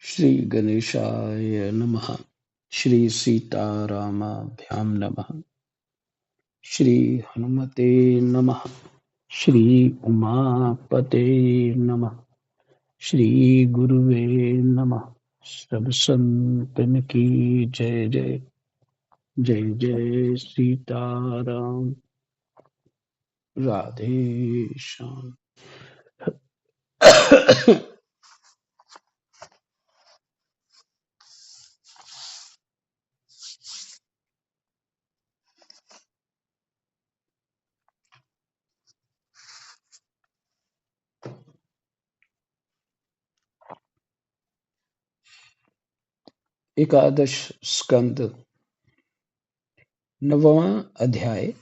श्री गणेशाय नमः। श्री सीतारामाभ्यां नमः। श्री हनुमते नमः। श्री उमापते नमः। श्री गुरुवे नमः। सब संतन की जय जय। जय जय सीताराम। राधे श्याम। एकादश स्कंद, नववां अध्याय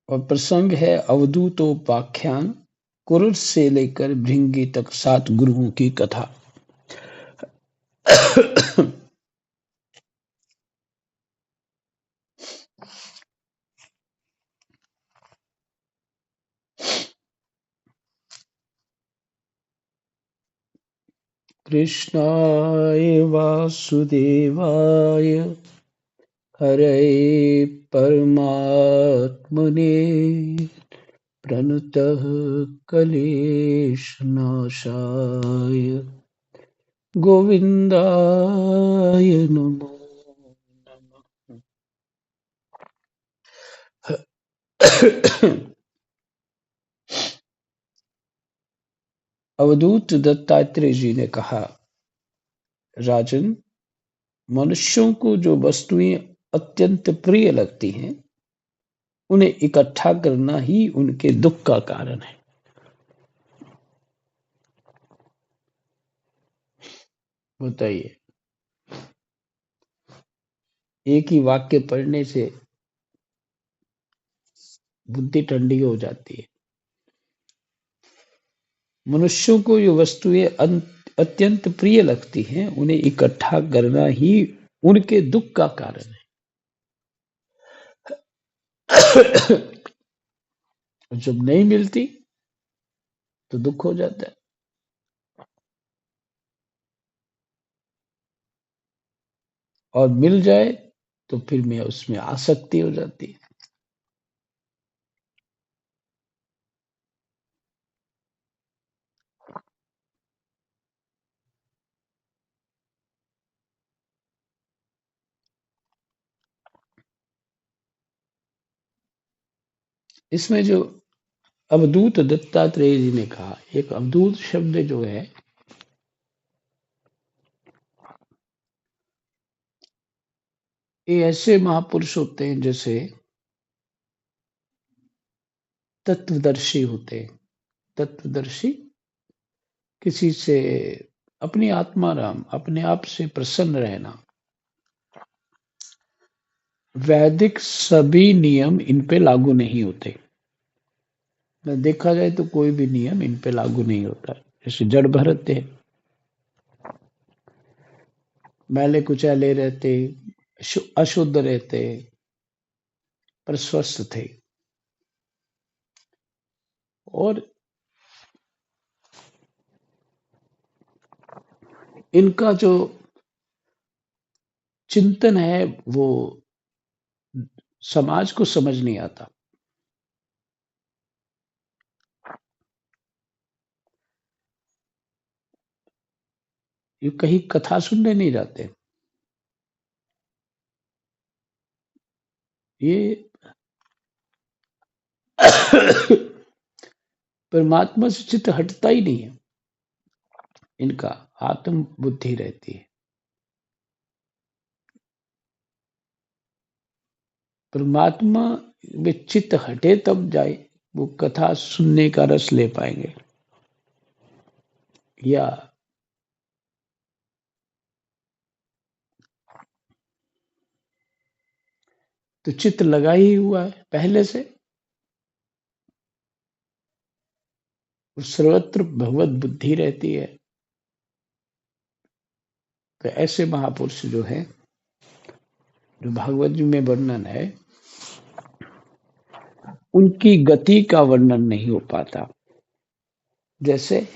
और प्रसंग है अवधूतोपाख्यान। कुरुद से लेकर भृंगी तक 7 गुरुओं की कथा। कृष्णाय वासुदेवाय हरये परमात्मने प्रणतः क्लेशनाशाय गोविन्दाय नमो नमः। अवधूत दत्तात्रेय जी ने कहा, राजन, मनुष्यों को जो वस्तुएं अत्यंत प्रिय लगती हैं, उन्हें इकट्ठा करना ही उनके दुख का कारण है। बताइए, एक ही वाक्य पढ़ने से बुद्धि ठंडी हो जाती है। मनुष्यों को जो वस्तुएं अत्यंत प्रिय लगती हैं, उन्हें इकट्ठा करना ही उनके दुख का कारण है। जब नहीं मिलती तो दुख हो जाता है, और मिल जाए तो फिर में उसमें आसक्ति हो जाती है। इसमें जो अवधूत दत्तात्रेय जी ने कहा, एक अवधूत शब्द जो है, ये ऐसे महापुरुष होते हैं जैसे तत्वदर्शी होते हैं। तत्वदर्शी किसी से अपनी आत्माराम, अपने आप से प्रसन्न रहना। वैदिक सभी नियम इन पे लागू नहीं होते। देखा जाए तो कोई भी नियम इन पे लागू नहीं होता। जैसे जड़ भरत थे, मैले कुचैले रहते, अशुद्ध रहते, पर स्वस्थ थे। और इनका जो चिंतन है वो समाज को समझ नहीं आता। ये कहीं कथा सुनने नहीं जाते। ये परमात्मा से चित्त हटता ही नहीं है। इनका आत्म बुद्धि रहती है। परमात्मा में चित्त हटे तब जाए वो कथा सुनने का रस ले पाएंगे। या तो चित्त लगा ही हुआ है पहले से, और सर्वत्र भगवत बुद्धि रहती है। तो ऐसे महापुरुष जो है, जो भागवत जी में वर्णन है, उनकी गति का वर्णन नहीं हो पाता। जैसे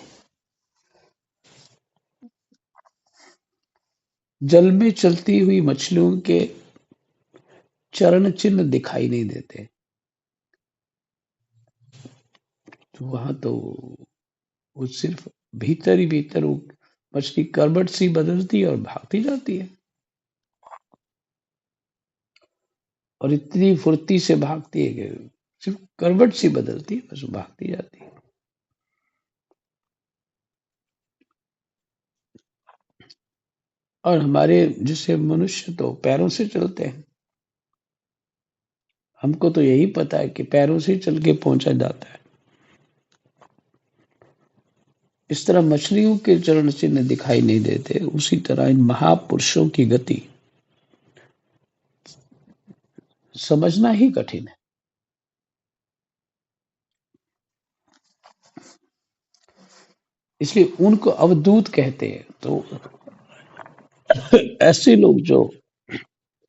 जल में चलती हुई मछलियों के चरण चिन्ह दिखाई नहीं देते। तो वहां तो वो सिर्फ भीतर ही भीतर वो मछली करवट सी बदलती है और भागती जाती है, और इतनी फुर्ती से भागती है कि सिर्फ करवट सी बदलती है, बस भागती जाती है। और हमारे जैसे मनुष्य तो पैरों से चलते हैं, हमको तो यही पता है कि पैरों से चल के पहुंचा जाता है। इस तरह मछलियों के चरण चिन्ह दिखाई नहीं देते, उसी तरह इन महापुरुषों की गति समझना ही कठिन है। इसलिए उनको अवधूत कहते हैं। तो ऐसे लोग जो,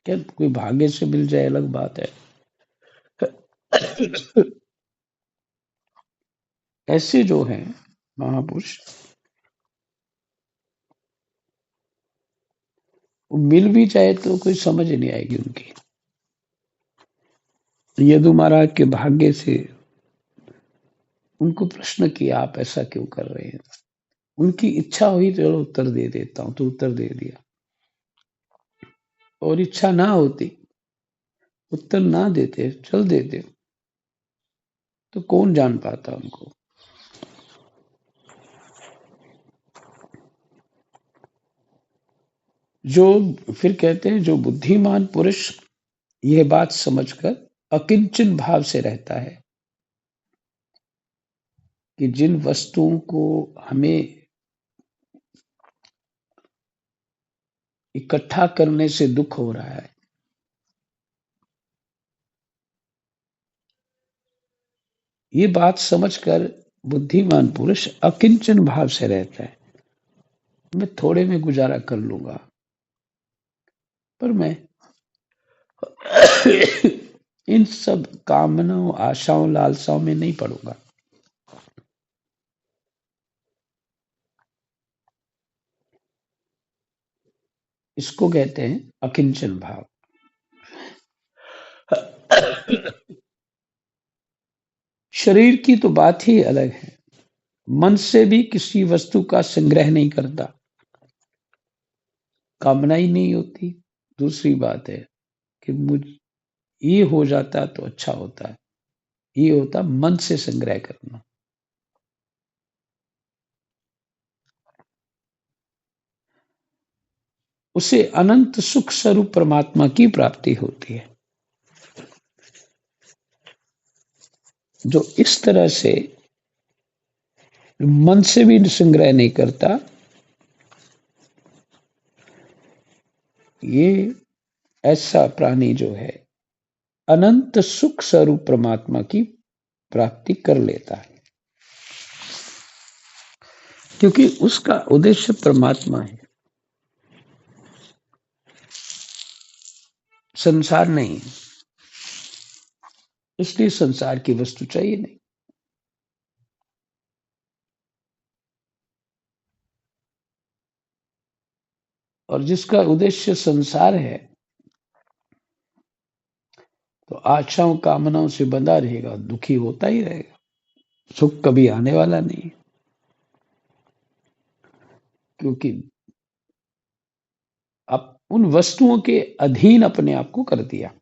क्या कोई भाग्य से मिल जाए अलग बात है, ऐसे जो हैं महापुरुष, वो मिल भी जाए तो कोई समझ नहीं आएगी उनकी। यदु महाराज के भाग्य से उनको प्रश्न किया, आप ऐसा क्यों कर रहे हैं? उनकी इच्छा हुई तो चलो उत्तर दे देता हूं, तो उत्तर दे दिया। और इच्छा ना होती, उत्तर ना देते, चल देते, तो कौन जान पाता उनको। जो फिर कहते हैं, जो बुद्धिमान पुरुष यह बात समझकर अकिंचन भाव से रहता है कि जिन वस्तुओं को हमें इकट्ठा करने से दुख हो रहा है, ये बात समझकर बुद्धिमान पुरुष अकिंचन भाव से रहता है। मैं थोड़े में गुजारा कर लूंगा, पर मैं इन सब कामनाओं, आशाओं, लालसाओं में नहीं पड़ूंगा। इसको कहते हैं अकिंचन भाव। शरीर की तो बात ही अलग है, मन से भी किसी वस्तु का संग्रह नहीं करता, कामना ही नहीं होती। दूसरी बात है कि मुझ ये हो जाता तो अच्छा होता है, ये होता मन से संग्रह करना। उसे अनंत सुख स्वरूप परमात्मा की प्राप्ति होती है। जो इस तरह से मन से भी संग्रह नहीं करता, ये ऐसा प्राणी जो है अनंत सुख स्वरूप परमात्मा की प्राप्ति कर लेता है, क्योंकि उसका उद्देश्य परमात्मा है, संसार नहीं। इसलिए संसार की वस्तु चाहिए नहीं। और जिसका उद्देश्य संसार है, तो आशाओं कामनाओं से बंधा रहेगा, दुखी होता ही रहेगा, सुख कभी आने वाला नहीं। क्योंकि अब उन वस्तुओं के अधीन अपने आप को कर दिया,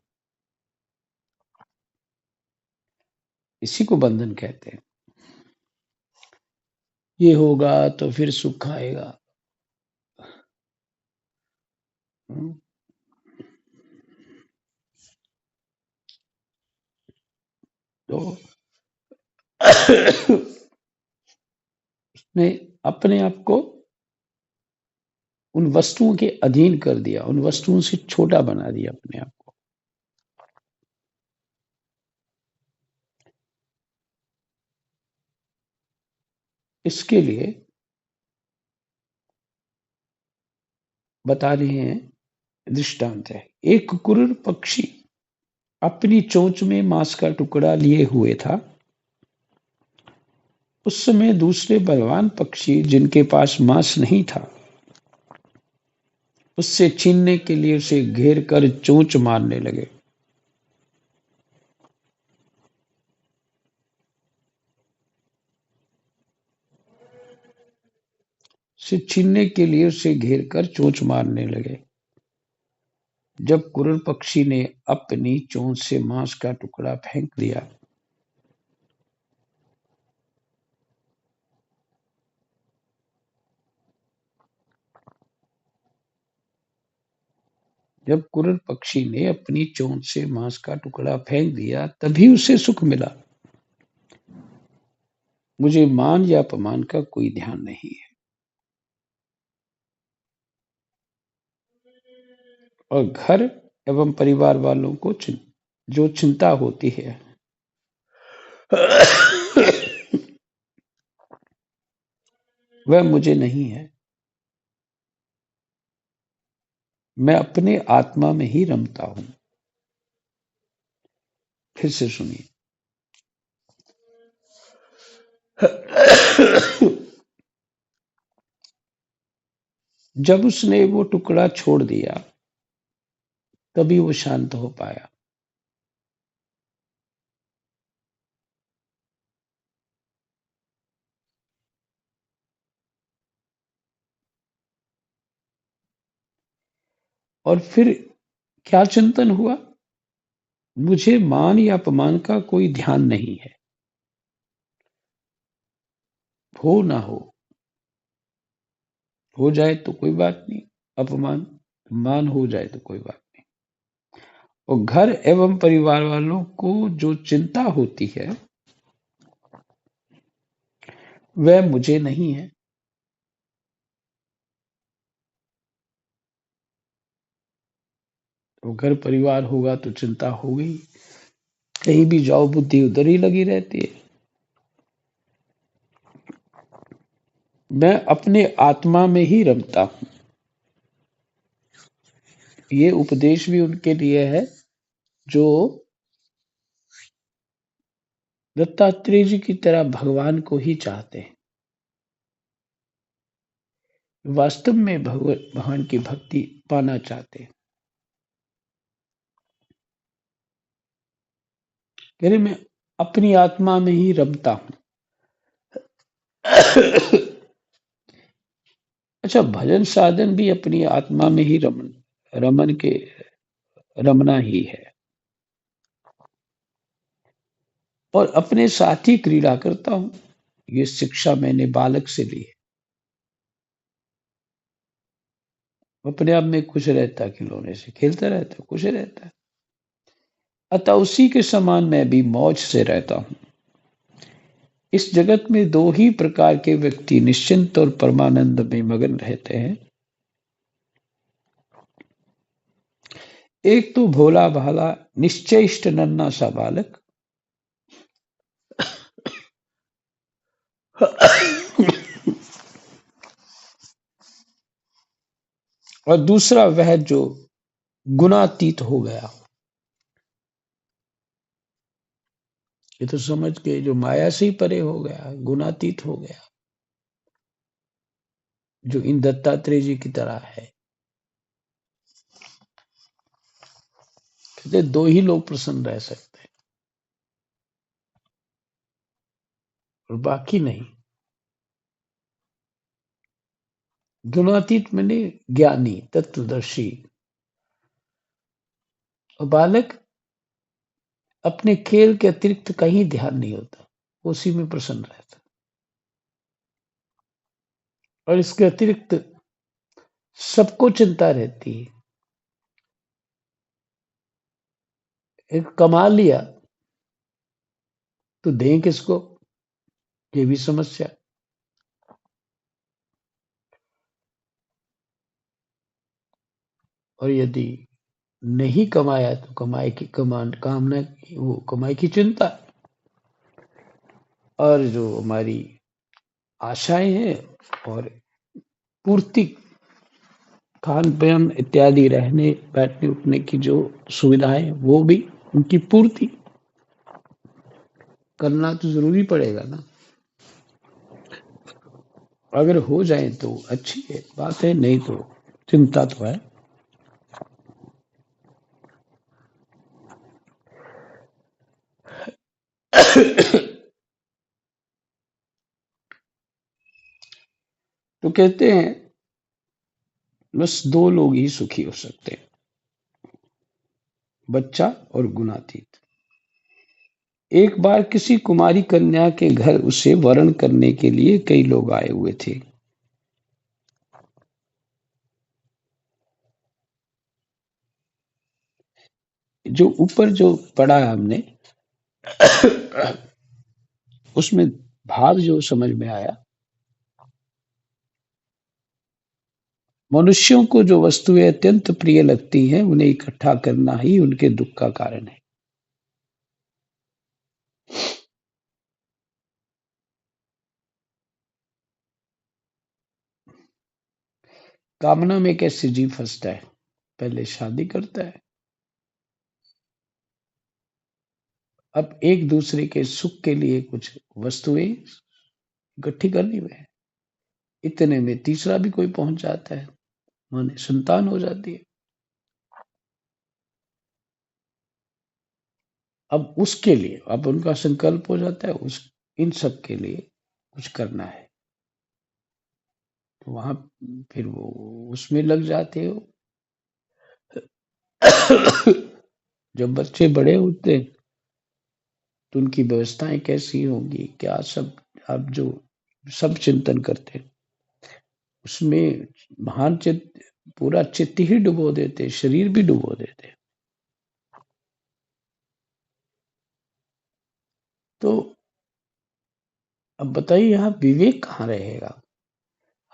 इसी को बंधन कहते हैं। ये होगा तो फिर सुख आएगा। हम्म, तो उसने अपने आप को उन वस्तुओं के अधीन कर दिया, उन वस्तुओं से छोटा बना दिया अपने आप को। इसके लिए बता रहे हैं, दृष्टांत है। एक कुरूर पक्षी अपनी चोंच में मांस का टुकड़ा लिए हुए था। उस समय दूसरे बलवान पक्षी जिनके पास मांस नहीं था, उससे छीनने के लिए उसे घेर कर चोंच मारने लगे। उसे छीनने के लिए उसे घेर कर चोंच मारने लगे। जब कुरुड़ पक्षी ने अपनी चोंच से मांस का टुकड़ा फेंक दिया, जब कुरुड़ पक्षी ने अपनी चोंच से मांस का टुकड़ा फेंक दिया, तभी उसे सुख मिला। मुझे मान या अपमान का कोई ध्यान नहीं है। और घर एवं परिवार वालों को जो चिंता होती है, वह मुझे नहीं है। मैं अपने आत्मा में ही रमता हूं। फिर से सुनिए। जब उसने वो टुकड़ा छोड़ दिया, तभी वो शांत हो पाया। और फिर क्या चिंतन हुआ? मुझे मान या अपमान का कोई ध्यान नहीं है। हो ना हो जाए तो कोई बात नहीं। अपमान मान हो जाए तो कोई बात नहीं। और घर एवं परिवार वालों को जो चिंता होती है, वह मुझे नहीं है। तो घर परिवार होगा तो चिंता होगी। कहीं भी जाओ बुद्धि उधर ही लगी रहती है। मैं अपने आत्मा में ही रमता हूं। ये उपदेश भी उनके लिए है जो दत्तात्रेय जी की तरह भगवान को ही चाहते हैं, वास्तव में भगवान की भक्ति पाना चाहते हैं। कह रहे मैं अपनी आत्मा में ही रमता हूं। अच्छा, भजन साधन भी अपनी आत्मा में ही रमन के रमना ही है। और अपने साथ ही क्रीड़ा करता हूं। ये शिक्षा मैंने बालक से ली है। अपने आप में खुश रहता है, खिलौने से खेलता रहता है, खुश रहता है। अतः उसी के समान मैं भी मौज से रहता हूं। इस जगत में दो ही प्रकार के व्यक्ति निश्चिंत और परमानंद में मगन रहते हैं। एक तो भोला भाला निश्चेष्ट नन्हा सा बालक, और दूसरा वह जो गुणातीत हो गया। ये तो समझ के जो माया से ही परे हो गया, गुणातीत हो गया, जो इन दत्तात्रेय जी की तरह है। कहते दो ही लोग प्रसन्न रह सकते हैं और बाकी नहीं। गुणातीत मैंने ज्ञानी, तत्वदर्शी। और बालक अपने खेल के अतिरिक्त कहीं ध्यान नहीं होता, उसी में प्रसन्न रहता। और इसके अतिरिक्त सबको चिंता रहती है। एक कमा लिया तो दें किसको, ये भी समस्या। और यदि नहीं कमाया तो कमाई की कामना की, वो कमाई की चिंता। और जो हमारी आशाएं हैं और पूर्ति, खान पान इत्यादि, रहने बैठने उठने की जो सुविधाएं, वो भी उनकी पूर्ति करना तो जरूरी पड़ेगा ना। अगर हो जाए तो अच्छी है बात है, नहीं तो चिंता तो है। तो कहते हैं बस दो लोग ही सुखी हो सकते हैं, बच्चा और गुणातीत। एक बार किसी कुमारी कन्या के घर उसे वरण करने के लिए कई लोग आए हुए थे। जो ऊपर जो पढ़ा है हमने, उसमें भाव जो समझ में आया, मनुष्यों को जो वस्तुएं अत्यंत प्रिय लगती हैं उन्हें इकट्ठा करना ही उनके दुख का कारण है। कामना में कैसे जीव फंसता है, पहले शादी करता है, अब एक दूसरे के सुख के लिए कुछ वस्तुएं इकट्ठी करनी हुई है, इतने में तीसरा भी कोई पहुंच जाता है, माने संतान हो जाती है। अब उसके लिए अब उनका संकल्प हो जाता है उस इन सब के लिए कुछ करना है, तो वहां फिर वो उसमें लग जाते हो। जब बच्चे बड़े होते हैं तो उनकी व्यवस्थाएं कैसी होंगी, क्या सब, आप जो सब चिंतन करते हैं उसमें महान चित्त, पूरा चित्त ही डुबो देते, शरीर भी डुबो देते। तो अब बताइए यहाँ विवेक कहाँ रहेगा?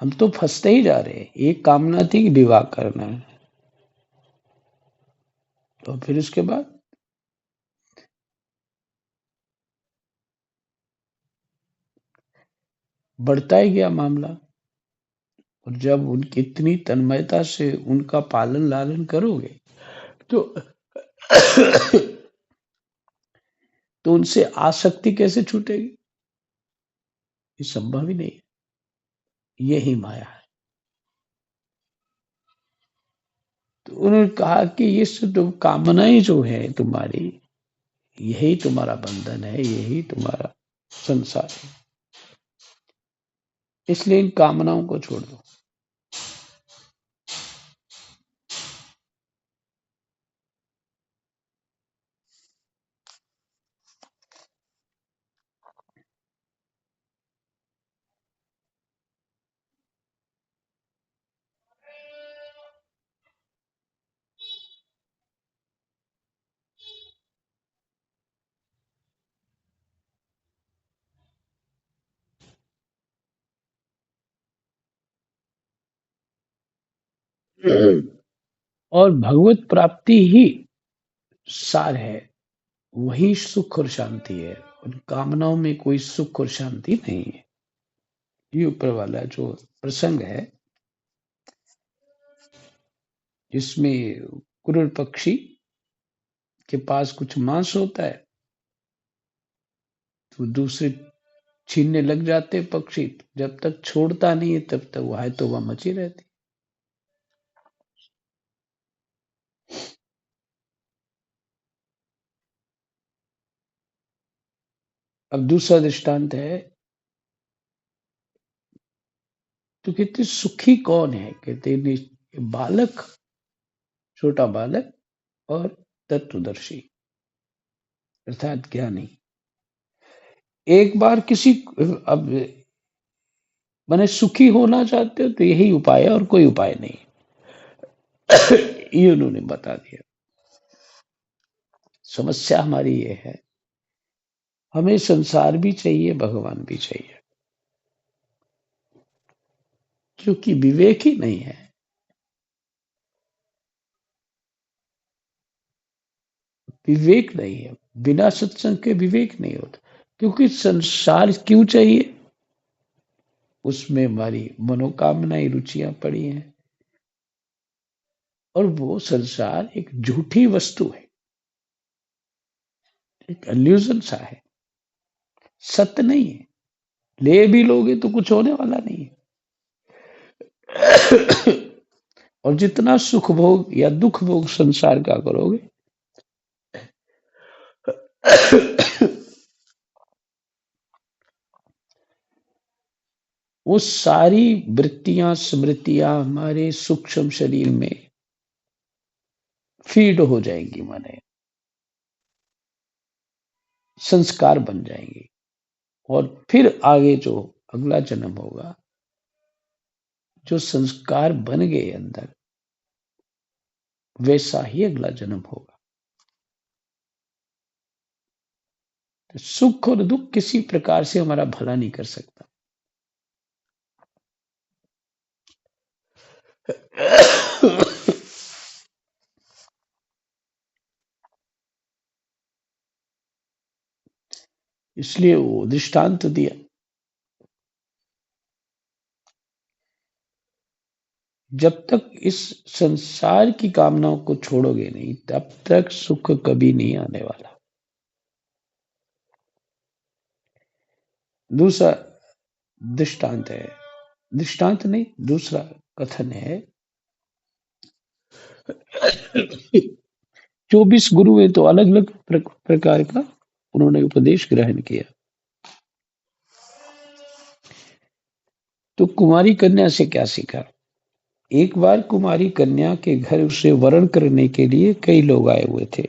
हम तो फंसते ही जा रहे हैं। एक कामना थी कि विवाह करना है, तो फिर उसके बाद बढ़ता ही गया मामला। और जब उनकी इतनी तन्मयता से उनका पालन लालन करोगे तो तो उनसे आसक्ति कैसे छूटेगी? ये संभव ही नहीं है। यही माया है। तो उन्होंने कहा कि ये तो कामनाएं जो है तुम्हारी, यही तुम्हारा बंधन है, यही तुम्हारा संसार है, इसलिए इन कामनाओं को छोड़ दो। और भगवत प्राप्ति ही सार है, वही सुख और शांति है। उन कामनाओं में कोई सुख और शांति नहीं है। ये ऊपर वाला जो प्रसंग है जिसमें क्रूर पक्षी के पास कुछ मांस होता है तो दूसरे छीनने लग जाते पक्षी, जब तक छोड़ता नहीं है तब तक वह तो वह मची रहती। अब दूसरा दृष्टांत है, तो कहते सुखी कौन है? कहते बालक, छोटा बालक और तत्वदर्शी अर्थात ज्ञानी। एक बार किसी, अब मैंने सुखी होना चाहते हो तो यही उपाय है और कोई उपाय नहीं। ये उन्होंने बता दिया। समस्या हमारी ये है, हमें संसार भी चाहिए, भगवान भी चाहिए, क्योंकि विवेक ही नहीं है। विवेक नहीं है, बिना सत्संग के विवेक नहीं होता। क्योंकि संसार क्यों चाहिए? उसमें हमारी मनोकामनाएं, रुचियां पड़ी हैं, और वो संसार एक झूठी वस्तु है, एक इल्यूजन सा है, सत्य नहीं है। ले भी लोगे तो कुछ होने वाला नहीं है। और जितना सुख भोग या दुख भोग संसार का करोगे, वो सारी वृत्तियां स्मृतियां हमारे सूक्ष्म शरीर में फीड हो जाएंगी, माने संस्कार बन जाएंगी। और फिर आगे जो अगला जन्म होगा, जो संस्कार बन गए अंदर, वैसा ही अगला जन्म होगा। तो सुख और दुख किसी प्रकार से हमारा भला नहीं कर सकता। इसलिए वो दृष्टांत दिया। जब तक इस संसार की कामनाओं को छोड़ोगे नहीं, तब तक सुख कभी नहीं आने वाला। दूसरा दृष्टांत है, दृष्टांत नहीं, दूसरा कथन है। 24 गुरु है, तो अलग अलग प्रकार का उन्होंने उपदेश ग्रहण किया। तो कुमारी कन्या से क्या सीखा? एक बार कुमारी कन्या के घर उसे वरण करने के लिए कई लोग आए हुए थे।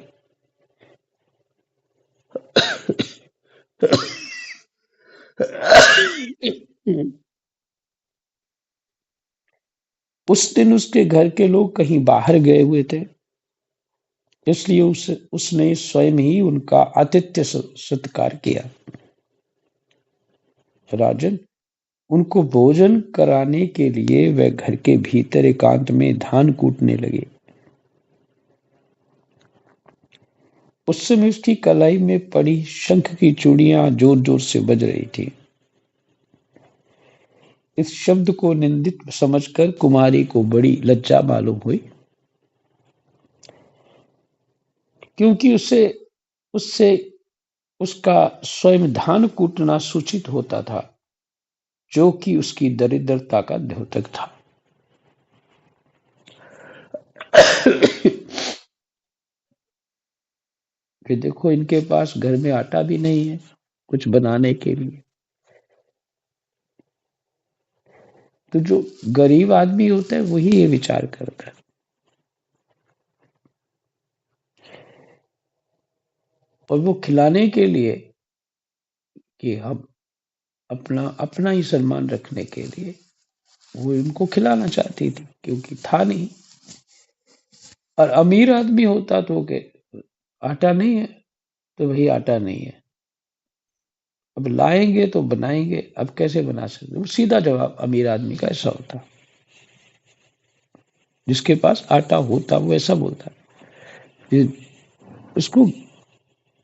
उस दिन उसके घर के लोग कहीं बाहर गए हुए थे, इसलिए उसने स्वयं ही उनका आतिथ्य सत्कार किया। राजन, उनको भोजन कराने के लिए वह घर के भीतर एकांत में धान कूटने लगे। उस समय उसकी कलाई में पड़ी शंख की चूड़ियां जोर जोर से बज रही थी। इस शब्द को निंदित समझकर कुमारी को बड़ी लज्जा मालूम हुई, क्योंकि उसे उससे उसका स्वयं धान कूटना सूचित होता था, जो कि उसकी दरिद्रता का द्योतक था। कि देखो, इनके पास घर में आटा भी नहीं है कुछ बनाने के लिए। तो जो गरीब आदमी होता है वही ये विचार करता है। और वो खिलाने के लिए, कि हम अपना अपना ही सम्मान रखने के लिए वो इनको खिलाना चाहती थी, क्योंकि था नहीं। और अमीर आदमी होता तो के आटा नहीं है, तो वही आटा नहीं है, अब लाएंगे तो बनाएंगे, अब कैसे बना सकते? वो सीधा जवाब अमीर आदमी का ऐसा होता। जिसके पास आटा होता वो ऐसा बोलता। उसको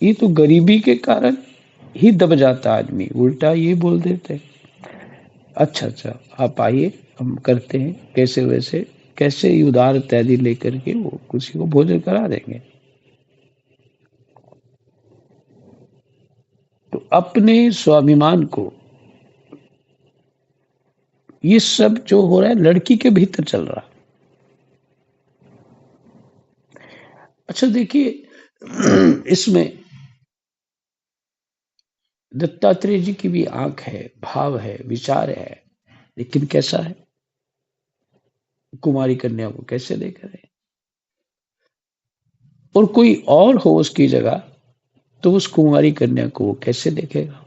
ये तो गरीबी के कारण ही दब जाता आदमी, उल्टा ये बोल देते, अच्छा अच्छा आप आइए, हम करते हैं कैसे वैसे, कैसे ही उधार इत्यादि लेकर के वो किसी को भोजन करा देंगे। तो अपने स्वाभिमान को, ये सब जो हो रहा है लड़की के भीतर चल रहा। अच्छा देखिए, इसमें दत्तात्रेय जी की भी आंख है, भाव है, विचार है, लेकिन कैसा है? कुमारी कन्या को कैसे देख रहे हैं? और कोई और हो उसकी जगह, तो उस कुमारी कन्या को वो कैसे देखेगा?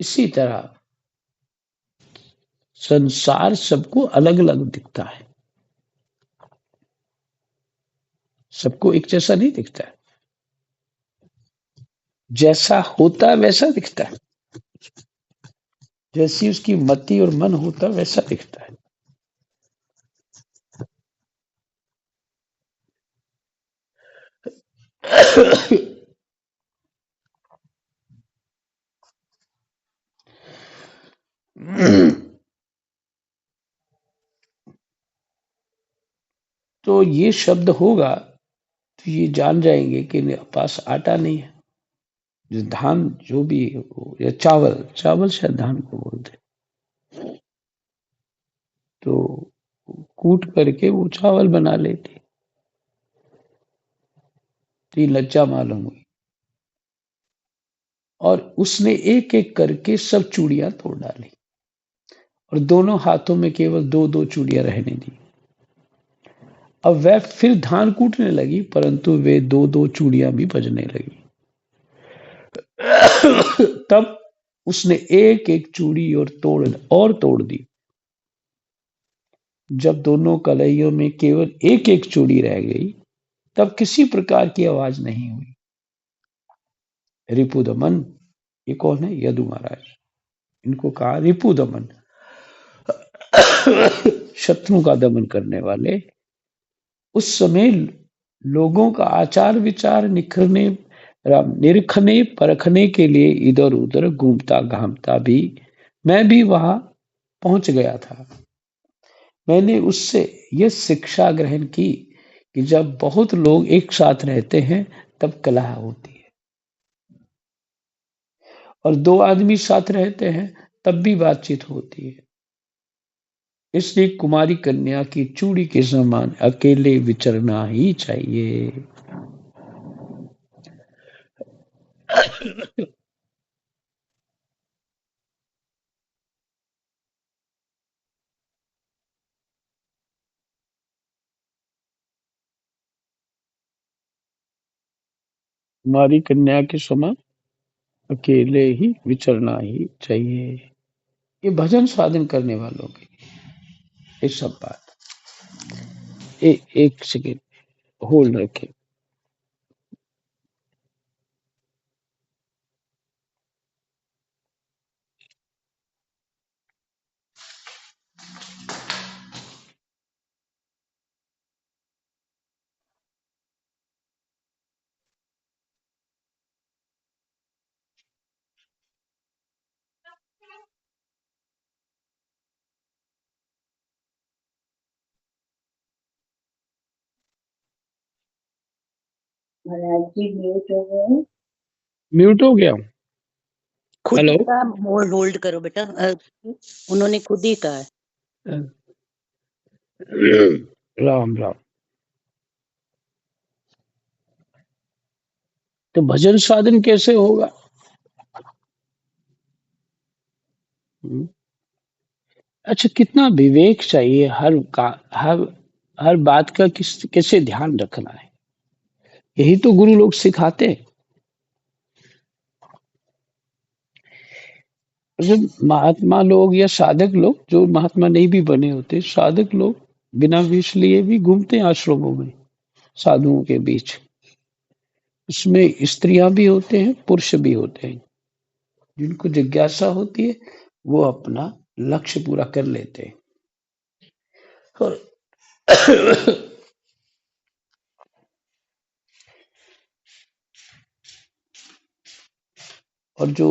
इसी तरह संसार सबको अलग अलग दिखता है, सबको एक जैसा नहीं दिखता है। जैसा होता है वैसा दिखता है, जैसी उसकी मति और मन होता है वैसा दिखता है। तो ये शब्द होगा तो ये जान जाएंगे कि मेरे पास आटा नहीं है। जो धान जो भी हो, या चावल, चावल शायद धान को बोलते, तो कूट करके वो चावल बना लेती। तो ये लज्जा मालूम हुई। और उसने एक-एक करके सब चूड़ियाँ तोड़ डाली और दोनों हाथों में केवल 2-2 चूड़ियाँ रहने दी। अब वह फिर धान कूटने लगी, परंतु वे 2-2 चूड़ियाँ भी बजने लगी। तब उसने एक-एक चूड़ी और तोड़ दी। जब दोनों कलइयों में केवल एक-एक चूड़ी रह गई, तब किसी प्रकार की आवाज नहीं हुई। रिपुदमन, ये कौन है? यदु महाराज। इनको कहा रिपुदमन, शत्रु का दमन करने वाले। उस समय लोगों का आचार विचार निरखने परखने के लिए इधर उधर घूमता घामता भी मैं भी वहां पहुंच गया था। मैंने उससे यह शिक्षा ग्रहण की कि जब बहुत लोग एक साथ रहते हैं तब कलह होती है, और दो आदमी साथ रहते हैं तब भी बातचीत होती है। इसलिए कुमारी कन्या की चूड़ी के समान अकेले विचरना ही चाहिए। कुमारी कन्या के समान अकेले ही विचरना ही चाहिए। ये भजन साधन करने वालों की ये सब बात। एक सेकेंड होल्ड रखें। महाराज जी म्यूट हो गए। म्यूट हो गया हूँ। खुद हेलो। ही कहा, होल्ड करो बेटा। उन्होंने खुद ही कहा है। राम राम। तो भजन साधन कैसे होगा? अच्छा, कितना विवेक चाहिए हर बात का कैसे ध्यान रखना है। यही तो गुरु लोग सिखाते हैं। जब महात्मा लोग या साधक लोग, जो महात्मा नहीं भी बने होते, साधक लोग बिना विष लिए भी घूमते हैं आश्रमों में, साधुओं के बीच। उसमें स्त्रियां भी होते हैं, पुरुष भी होते हैं। जिनको जिज्ञासा होती है वो अपना लक्ष्य पूरा कर लेते हैं। और और जो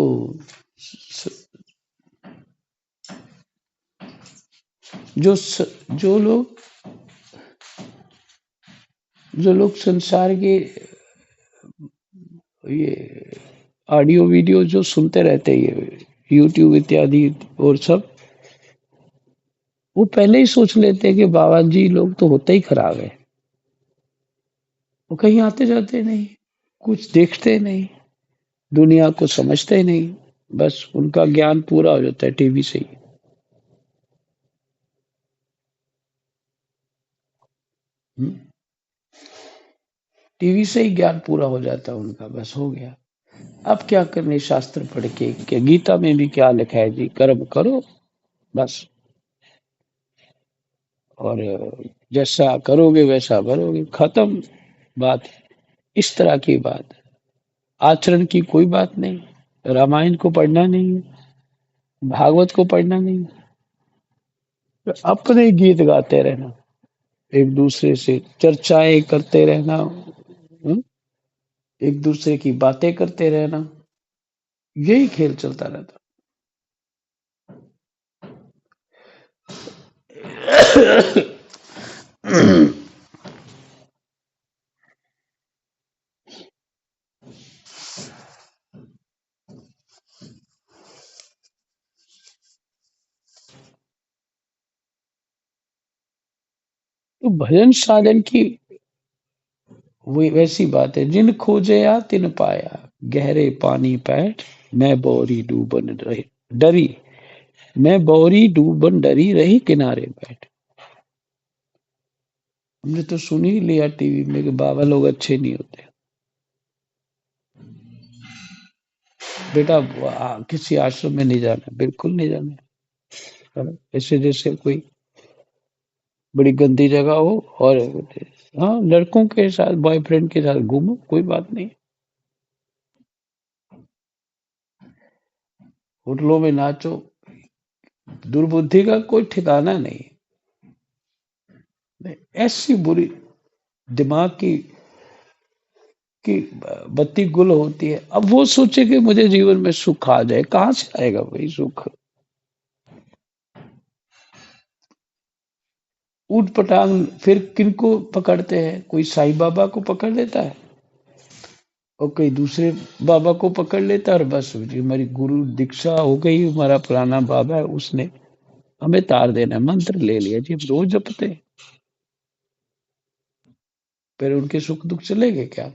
जो लोग संसार के ये ऑडियो वीडियो जो सुनते रहते हैं, ये यूट्यूब इत्यादि और सब, वो पहले ही सोच लेते हैं कि बाबा जी लोग तो होते ही खराब है। वो कहीं आते जाते नहीं, कुछ देखते नहीं, दुनिया को समझते नहीं। बस उनका ज्ञान पूरा हो जाता है टीवी से ही। टीवी से ही ज्ञान पूरा हो जाता है उनका, बस हो गया। अब क्या करने शास्त्र पढ़ के? क्या गीता में भी क्या लिखा है जी? कर्म करो बस, और जैसा करोगे वैसा भरोगे, खत्म बात। इस तरह की बात, आचरण की कोई बात नहीं। रामायण को पढ़ना नहीं, भागवत को पढ़ना नहीं, अपने गीत गाते रहना, एक दूसरे से चर्चाएं करते रहना, एक दूसरे की बातें करते रहना, यही खेल चलता रहता। तो भजन साधन की वही वैसी बात है, जिन खोजया तिन पाया। गहरे पानी पैठ, मैं बौरी डूबन रही डरी, मैं बौरी डूबन डरी रही किनारे बैठ। हमने तो सुन ही लिया टीवी में कि बाबा लोग अच्छे नहीं होते। बेटा किसी आश्रम में नहीं जाना, बिल्कुल नहीं जाना। ऐसे जैसे कोई बड़ी गंदी जगह हो और हाँ, लड़कों के साथ बॉयफ्रेंड के साथ घूमो, कोई बात नहीं। होटलों में नाचो, दुर्बुद्धि का कोई ठिकाना नहीं। ऐसी बुरी दिमाग की बत्ती गुल होती है। अब वो सोचे कि मुझे जीवन में सुख आ जाए, कहाँ से आएगा वही सुख? ऊट पटांग फिर किनको पकड़ते हैं? कोई साईं बाबा को पकड़ लेता है और कोई दूसरे बाबा को पकड़ लेता है, और बस जी हमारी गुरु दीक्षा हो गई, हमारा पुराना बाबा है उसने हमें तार देना, मंत्र ले लिया जी, रोज जपते हैं। फिर उनके सुख दुख चलेंगे क्या?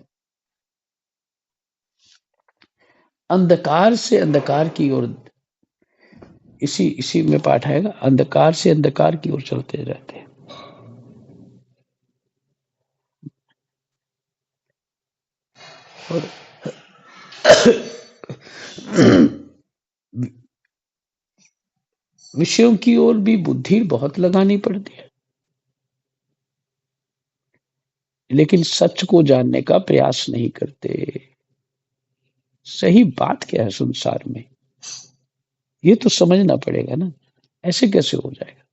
अंधकार से अंधकार की ओर, इसी इसी में पाठ आएगा, अंधकार से अंधकार की ओर चलते रहते हैं। और विषयों की ओर भी बुद्धि बहुत लगानी पड़ती है, लेकिन सच को जानने का प्रयास नहीं करते। सही बात क्या है संसार में, ये तो समझना पड़ेगा ना। ऐसे कैसे हो जाएगा?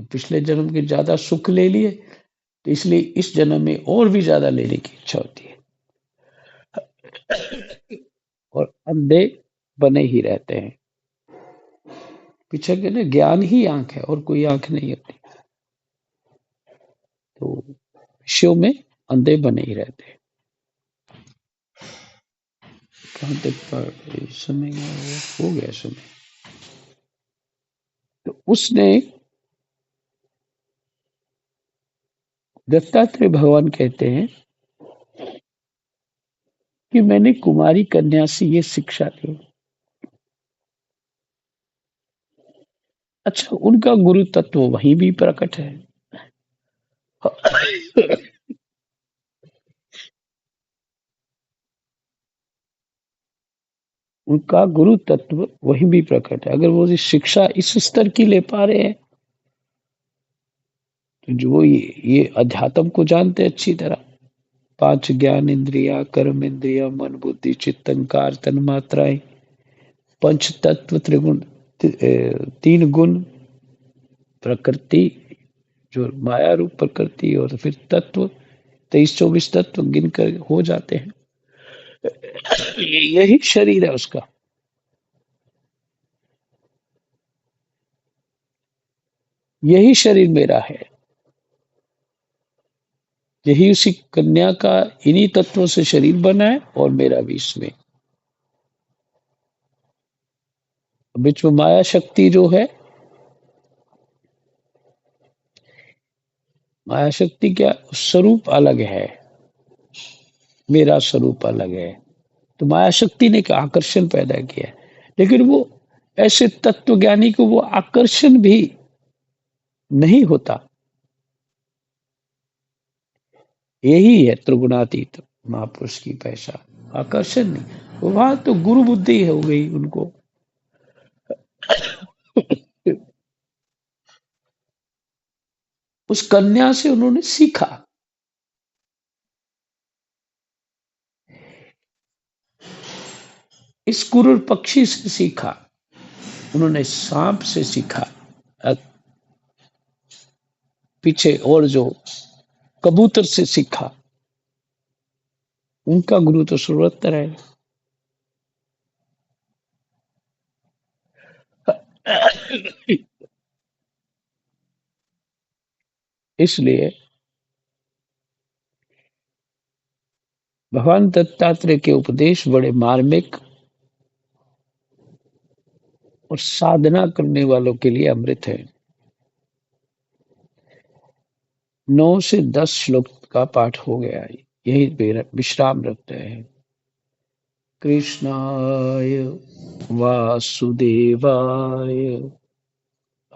पिछले जन्म के ज्यादा सुख ले लिए, तो इसलिए इस जन्म में और भी ज्यादा लेने की इच्छा होती है, और अंधे बने ही रहते हैं। पीछे के ना ज्ञान ही आंख है और कोई आंख नहीं होती। तो विषयों में अंधे बने ही रहते हैं। कहाँ तक समय हो गया समय। तो उसने, दत्तात्रेय भगवान कहते हैं कि मैंने कुमारी कन्या से ये शिक्षा ली। अच्छा, उनका गुरु तत्व वहीं भी प्रकट है। उनका गुरु तत्व वहीं भी प्रकट है। अगर वो शिक्षा इस स्तर की ले पा रहे हैं, तो जो ये अध्यात्म को जानते अच्छी तरह, पांच ज्ञान इंद्रिया, कर्म इंद्रिया, मन बुद्धि चित्त अहंकार तन्मात्राएं, पंच तत्व त्रिगुण, तीन गुण, प्रकृति जो माया रूप प्रकृति, और फिर तत्व 23-24 तत्व गिनकर हो जाते हैं। यही शरीर है उसका। यही शरीर मेरा है। यही उसी कन्या का इन्हीं तत्वों से शरीर बना है, और मेरा भी इसमें। बीच में माया शक्ति जो है, माया शक्ति क्या स्वरूप अलग है, मेरा स्वरूप अलग है। तो माया शक्ति ने क्या आकर्षण पैदा किया है, लेकिन वो ऐसे तत्वज्ञानी को वो आकर्षण भी नहीं होता। यही है त्रिगुणातीत महापुरुष की पहचान, आकर्षण नहीं। वहां तो गुरु बुद्धि हो गई उनको। उस कन्या से उन्होंने सीखा। इस कुरूर पक्षी से सीखा, उन्होंने सांप से सीखा। पीछे और जो कबूतर से सीखा, उनका गुरु तो सर्वत्र है। इसलिए भगवान दत्तात्रेय के उपदेश बड़े मार्मिक और साधना करने वालों के लिए अमृत है। 9 से 10 श्लोक का पाठ हो गया। यही विश्राम रखते हैं। कृष्णाय वासुदेवाय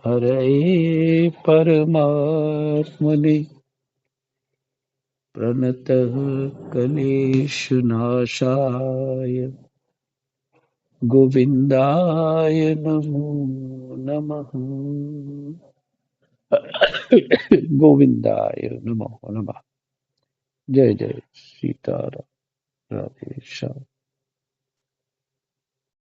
हरे परमात्मने प्रणतः क्लेशनाशाय गोविंदाय नमो नमः। गोविंदाय नमो नमः। जय जय सीताराम। राधे श्याम।